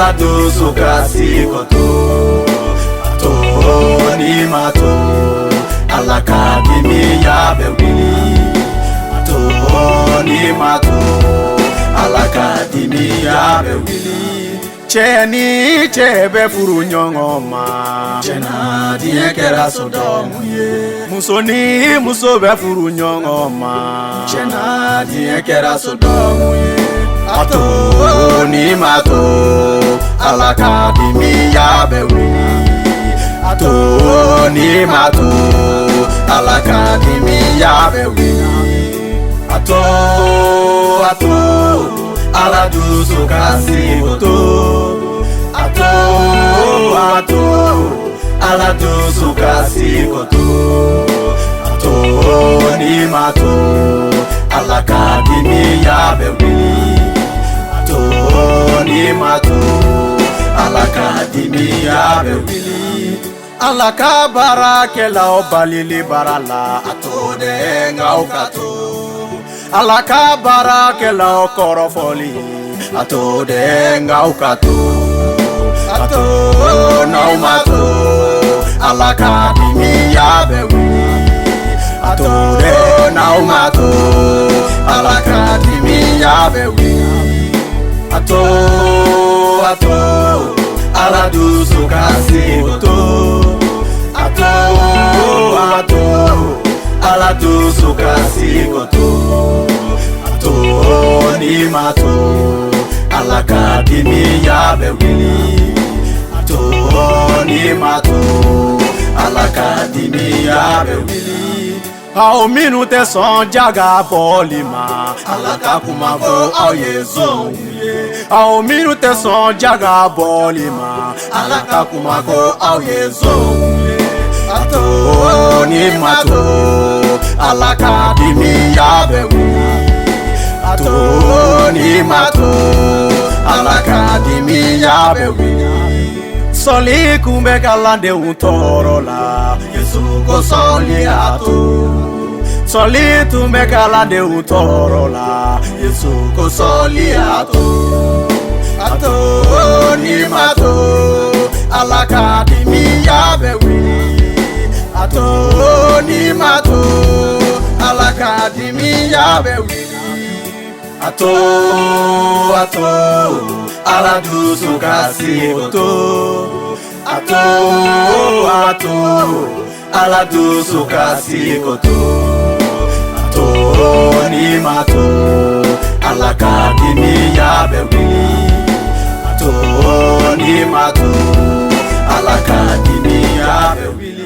aladu sukasi koto ato ni mato alakadimi ya bewili ato ni mato alakadimi ya bewili cheni chebe furu nyongoma chena diekera sodomu ye musoni muso be furu nyongoma chena diekera sodomu ye ato ni mato alakadimi ya bewili ato ni mato alakadimi ya bewili ato aladu sukasi koto ato aladu sukasi koto ato ni mato alakadimi ya bewili ato ni mato alakadimi ya bewili alaka barakela obalili barala ato de ngaukato alaka barakela okorofoli ato de ngaukato ato naumato alakadimi ya bewili ato de naumato alakadimi ya bewili ato aladu sukasi koto ato aladu sukasi koto ato ni mato alakadimi ya bewili ato ni mato alakadimi ya bewili ao minute son jaga bolima alakakuma go ayezo ao minute son jaga bolima alakakuma go ayezo ato ni mato alakadimi ya bewili ato ni mato alakadimi ya bewili soli kumbe kalande utorola Yesu ko soli ato soli tumbe kalande utorola Yesu ko soli ato ni mato alakadimi ya bewili ato ni mato alakadimi ya bewili ato aladu sukasi koto ato aladu sukasi koto ato ni mato alakadimi ya bewili ato ni mato alakadimi ya bewili